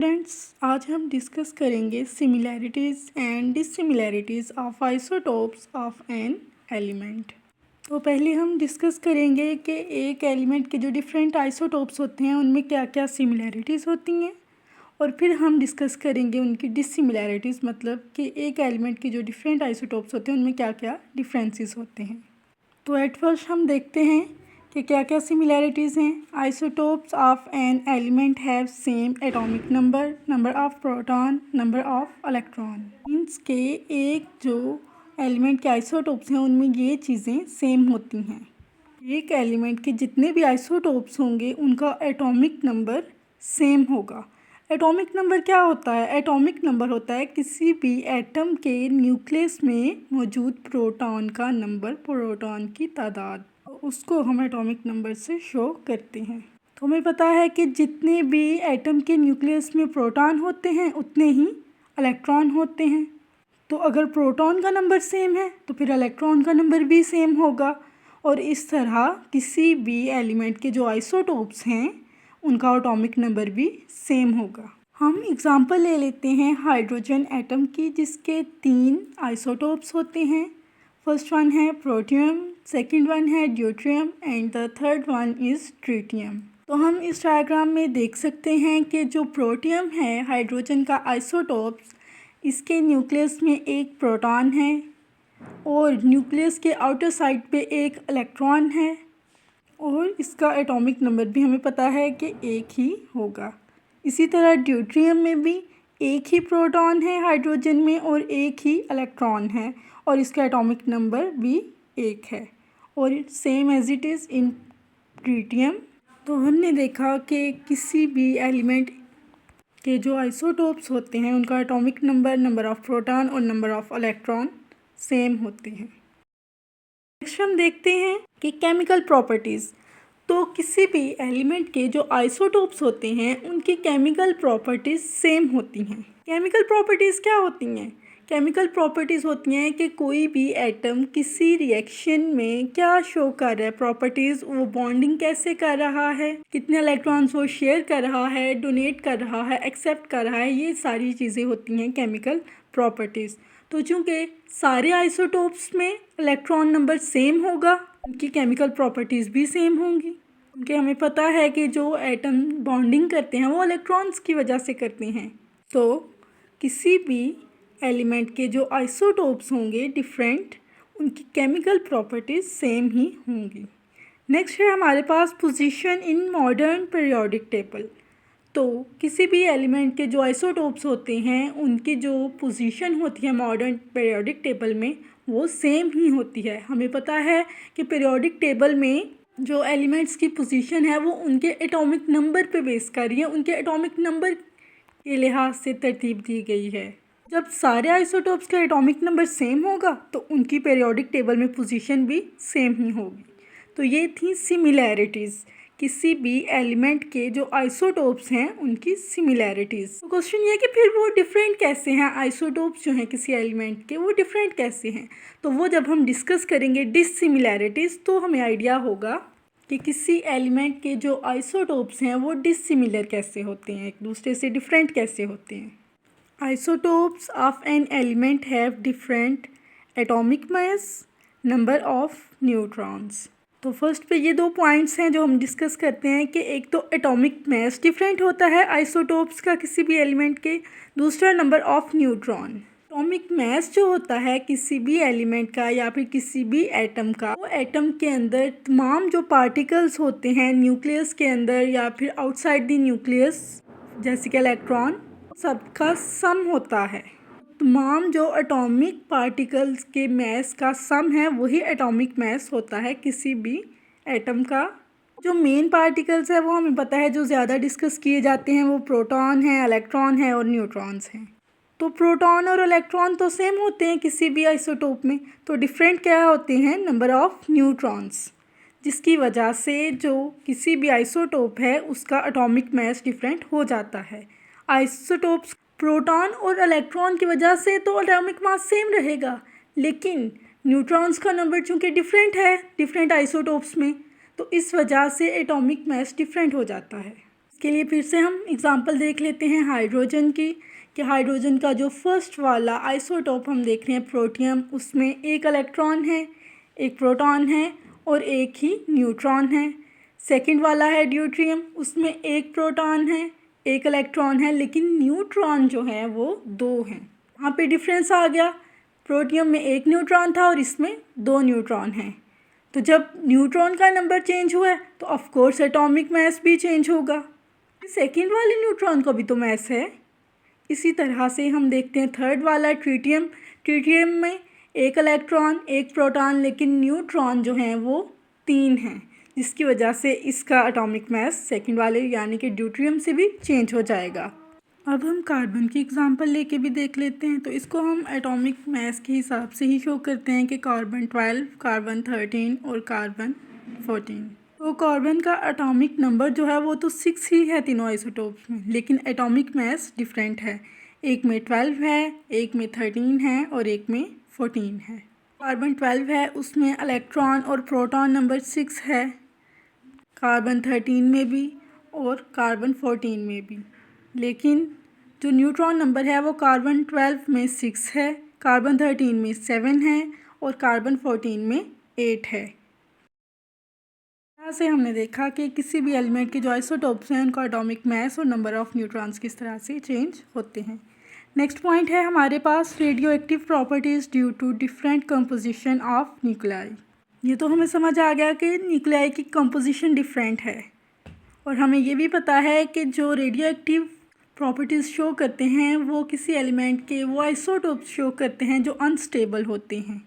Friends, आज हम discuss करेंगे similarities and dissimilarities of isotopes of an element. तो पहले हम डिस्कस करेंगे कि एक एलिमेंट के जो डिफरेंट आइसोटोप्स होते हैं उनमें क्या क्या सिमिलैरिटीज़ होती हैं, और फिर हम डिस्कस करेंगे उनकी डिससिमिलैरिटीज़, मतलब कि एक एलिमेंट के जो डिफरेंट आइसोटोप्स होते हैं उनमें क्या क्या डिफरेंसेस होते हैं। तो एट फर्स्ट हम देखते हैं कि क्या क्या सिमिलैरिटीज़ हैं। Isotopes of an element have same atomic number, number of proton, number of electron. Means के एक जो एलिमेंट के आइसोटोप्स हैं उनमें ये चीज़ें सेम होती हैं। एक एलिमेंट के जितने भी आइसोटोप्स होंगे उनका एटॉमिक नंबर सेम होगा। एटॉमिक नंबर क्या होता है? एटॉमिक नंबर होता है किसी भी एटम के न्यूक्लियस में मौजूद प्रोटॉन का नंबर, प्रोटॉन की तादाद, उसको हम एटॉमिक नंबर से शो करते हैं। तो हमें पता है कि जितने भी एटम के न्यूक्लियस में प्रोटॉन होते हैं उतने ही इलेक्ट्रॉन होते हैं। तो अगर प्रोटॉन का नंबर सेम है तो फिर इलेक्ट्रॉन का नंबर भी सेम होगा, और इस तरह किसी भी एलिमेंट के जो आइसोटोप्स हैं उनका एटॉमिक नंबर भी सेम होगा। हम एग्जांपल ले लेते हैं हाइड्रोजन एटम की, जिसके 3 आइसोटोप्स होते हैं। फर्स्ट वन है प्रोटियम, सेकंड वन है deuterium and the third one is tritium. तो हम इस डायग्राम में देख सकते हैं कि जो प्रोटियम है हाइड्रोजन का आइसोटोप्स, इसके न्यूक्लियस में एक प्रोटॉन है और न्यूक्लियस के आउटर साइड पे एक इलेक्ट्रॉन है, और इसका एटॉमिक नंबर भी हमें पता है कि एक ही होगा। इसी तरह ड्यूट्रियम में भी एक ही प्रोटॉन है हाइड्रोजन में और एक ही इलेक्ट्रॉन है, और इसका एटॉमिक नंबर भी एक है, और same as it is in tritium. तो हमने देखा कि किसी भी एलिमेंट के जो आइसोटोप्स होते हैं उनका atomic number, number of proton और नंबर ऑफ़ इलेक्ट्रॉन सेम होते हैं। नेक्स्ट हम देखते हैं कि केमिकल प्रॉपर्टीज़। तो किसी भी एलिमेंट के जो आइसोटोप्स होते हैं उनकी केमिकल प्रॉपर्टीज़ सेम होती हैं। केमिकल प्रॉपर्टीज़ क्या होती हैं? केमिकल प्रॉपर्टीज़ होती हैं कि कोई भी एटम किसी रिएक्शन में क्या शो कर रहा है, प्रॉपर्टीज़, वो बॉन्डिंग कैसे कर रहा है, कितने इलेक्ट्रॉन्स वो शेयर कर रहा है, डोनेट कर रहा है, एक्सेप्ट कर रहा है, ये सारी चीज़ें होती हैं केमिकल प्रॉपर्टीज़। तो चूँकि सारे आइसोटोप्स में इलेक्ट्रॉन नंबर सेम होगा, उनकी केमिकल प्रॉपर्टीज़ भी सेम होंगी, क्योंकि हमें पता है कि जो एटम बॉन्डिंग करते हैं वो इलेक्ट्रॉन्स की वजह से करते हैं। तो किसी भी एलिमेंट के जो आइसोटोप्स होंगे डिफरेंट, उनकी केमिकल प्रॉपर्टीज़ सेम ही होंगी। नेक्स्ट है हमारे पास position in modern periodic table. तो किसी भी एलिमेंट के जो आइसोटोप्स होते हैं उनकी जो पोजीशन होती है मॉडर्न पीरियोडिक टेबल में वो सेम ही होती है। हमें पता है कि पीरियोडिक टेबल में जो एलिमेंट्स की पोजीशन है वो उनके एटॉमिक नंबर पे बेस कर रही है, उनके एटॉमिक नंबर के लिहाज से तरतीब दी गई है। जब सारे आइसोटोप्स का एटॉमिक नंबर सेम होगा तो उनकी पीरियोडिक टेबल में पोजीशन भी सेम ही होगी। तो ये थी सिमिलैरिटीज़, किसी भी एलिमेंट के जो आइसोटोप्स हैं उनकी सिमिलैरिटीज़। तो क्वेश्चन ये कि फिर वो डिफरेंट कैसे हैं, आइसोटोप्स जो हैं किसी एलिमेंट के वो डिफरेंट कैसे हैं। तो वो जब हम डिस्कस करेंगे डिससिमिलैरिटीज़ तो हमें आइडिया होगा कि किसी एलिमेंट के जो आइसोटोप्स हैं वो डिससिमिलर कैसे होते हैं, एक दूसरे से डिफरेंट कैसे होते हैं। Isotopes of an element have different atomic mass, number of neutrons। तो फर्स्ट पे ये 2 पॉइंट्स हैं जो हम डिस्कस करते हैं कि एक तो एटॉमिक मास डिफरेंट होता है आइसोटोप्स का किसी भी एलिमेंट के, दूसरा number of neutron. Atomic mass जो होता है किसी भी एलिमेंट का या फिर किसी भी एटम का, वो एटम के अंदर तमाम जो पार्टिकल्स होते हैं न्यूक्लियस के अंदर या फिर आउटसाइड द न्यूक्लियस, जैसे कि इलेक्ट्रॉन, सबका सम होता है। तमाम जो एटॉमिक पार्टिकल्स के मास का सम है वही एटॉमिक मास होता है किसी भी एटम का। जो मेन पार्टिकल्स है वो हमें पता है जो ज़्यादा डिस्कस किए जाते हैं वो प्रोटॉन है, इलेक्ट्रॉन है और न्यूट्रॉन्स हैं। तो प्रोटॉन और इलेक्ट्रॉन तो सेम होते हैं किसी भी आइसोटोप में, तो डिफरेंट क्या होते हैं, नंबर ऑफ न्यूट्रॉन्स, जिसकी वजह से जो किसी भी आइसोटोप है उसका एटॉमिक मास डिफरेंट हो जाता है। आइसोटोप्स प्रोटॉन और इलेक्ट्रॉन की वजह से तो एटॉमिक मास सेम रहेगा, लेकिन न्यूट्रॉन्स का नंबर चूँकि डिफरेंट है डिफरेंट आइसोटोप्स में, तो इस वजह से एटॉमिक मास डिफरेंट हो जाता है। इसके लिए फिर से हम एग्जांपल देख लेते हैं हाइड्रोजन की, कि हाइड्रोजन का जो फर्स्ट वाला आइसोटोप हम देख रहे हैं प्रोटियम, उसमें एक इलेक्ट्रॉन है, एक प्रोटॉन है और एक ही न्यूट्रॉन है। सेकंड वाला है ड्यूट्रियम, उसमें एक प्रोटॉन है, एक इलेक्ट्रॉन है, लेकिन न्यूट्रॉन जो है वो 2 हैं। वहाँ पे डिफरेंस आ गया, प्रोटियम में एक न्यूट्रॉन था और इसमें 2 न्यूट्रॉन हैं। तो जब न्यूट्रॉन का नंबर चेंज हुआ है तो ऑफ कोर्स एटॉमिक मास भी चेंज होगा। सेकंड वाले न्यूट्रॉन का भी तो मास है। इसी तरह से हम देखते हैं थर्ड वाला ट्रिटियम, ट्रिटियम में एक इलेक्ट्रॉन, एक प्रोटॉन, लेकिन न्यूट्रॉन जो हैं वो 3 हैं, जिसकी वजह से इसका एटॉमिक मास सेकंड वाले यानी कि ड्यूट्रियम से भी चेंज हो जाएगा। अब हम कार्बन की एग्जांपल लेके भी देख लेते हैं। तो इसको हम एटॉमिक मास के हिसाब से ही शो करते हैं कि कार्बन 12, कार्बन 13 और कार्बन 14। तो कार्बन का एटॉमिक नंबर जो है वो तो 6 ही है तीनों आइसोटोप्स में, लेकिन एटॉमिक मास डिफरेंट है। एक में 12 है, एक में 13 है और एक में 14 है। कार्बन 12 है, उसमें इलेक्ट्रॉन और प्रोटॉन नंबर 6 है, कार्बन 13 में भी और कार्बन 14 में भी। लेकिन जो न्यूट्रॉन नंबर है वो कार्बन 12 में 6 है, कार्बन 13 में 7 है और कार्बन 14 में 8 है। यहाँ से हमने देखा कि किसी भी एलिमेंट के जो आइसोटोप्स हैं उनका एटॉमिक मास और नंबर ऑफ न्यूट्रॉन्स किस तरह से चेंज होते हैं। नेक्स्ट पॉइंट है हमारे पास radio active properties due to different composition of nuclei. ये तो हमें समझ आ गया कि न्यूक्लियाई की कंपोजिशन डिफरेंट है, और हमें ये भी पता है कि जो रेडियो एक्टिव प्रॉपर्टीज़ शो करते हैं वो किसी एलिमेंट के वो आइसोटोप्स शो करते हैं जो अनस्टेबल होते हैं।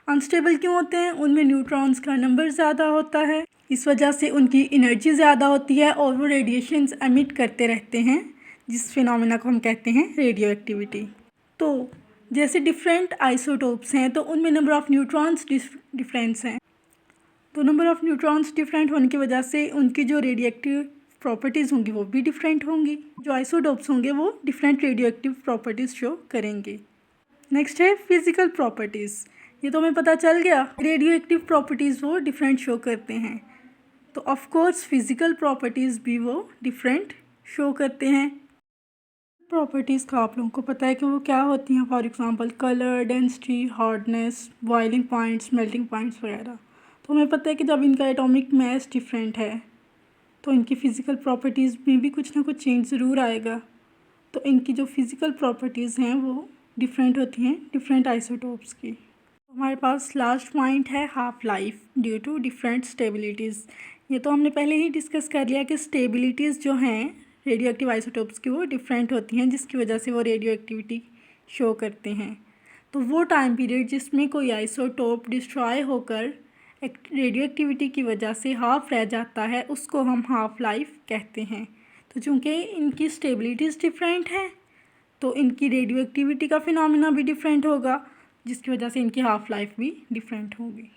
अनस्टेबल क्यों होते हैं? उनमें न्यूट्रॉन्स का नंबर ज़्यादा होता है, इस वजह से उनकी एनर्जी ज़्यादा होती है और वो रेडिएशंस एमिट करते रहते हैं, जिस फिनोमेना को हम कहते हैं रेडियो एक्टिविटी। तो जैसे डिफरेंट आइसोटोप्स हैं तो उनमें नंबर ऑफ़ न्यूट्रॉन्स डिफरेंस हैं। तो नंबर ऑफ़ न्यूट्रॉन्स डिफरेंट होने की वजह से उनकी जो रेडियो एक्टिव प्रॉपर्टीज़ होंगी वो भी डिफरेंट होंगी। जो आइसोटोप्स होंगे वो different radio active properties show करेंगे। नेक्स्ट है फिज़िकल प्रॉपर्टीज़। ये तो हमें पता चल गया रेडियो एक्टिव प्रॉपर्टीज़ वो डिफरेंट शो करते हैं, तो ऑफ कोर्स फिज़िकल प्रॉपर्टीज़ भी वो डिफरेंट शो करते हैं। प्रॉपर्टीज़ का आप लोगों को पता है कि वो क्या होती हैं, for example colour, density, hardness, boiling points, melting points वगैरह। तो हमें पता है कि जब इनका एटॉमिक मास डिफरेंट है तो इनकी फ़िज़िकल प्रॉपर्टीज़ में भी कुछ ना कुछ चेंज ज़रूर आएगा। तो इनकी जो फ़िज़िकल प्रॉपर्टीज़ हैं वो डिफरेंट होती हैं डिफरेंट आइसोटोप्स की। हमारे पास लास्ट पॉइंट है half life due to different stabilities. ये तो हमने पहले ही डिस्कस कर लिया कि स्टेबिलिटीज़ जो हैं रेडियो एक्टिव आइसोटोप्स की वो डिफरेंट होती हैं, जिसकी वजह से वो रेडियो एक्टिविटी शो करते हैं। तो वो टाइम पीरियड जिसमें कोई आइसोटोप डिस्ट्रॉय होकर रेडियो एक्टिविटी की वजह से हाफ रह जाता है उसको हम हाफ लाइफ कहते हैं। तो चूँकि इनकी स्टेबिलिटीज़ डिफरेंट हैं तो इनकी रेडियो एक्टिविटी का फिनोमेना भी डिफरेंट होगा, जिसकी वजह से इनकी हाफ लाइफ भी डिफरेंट होगी।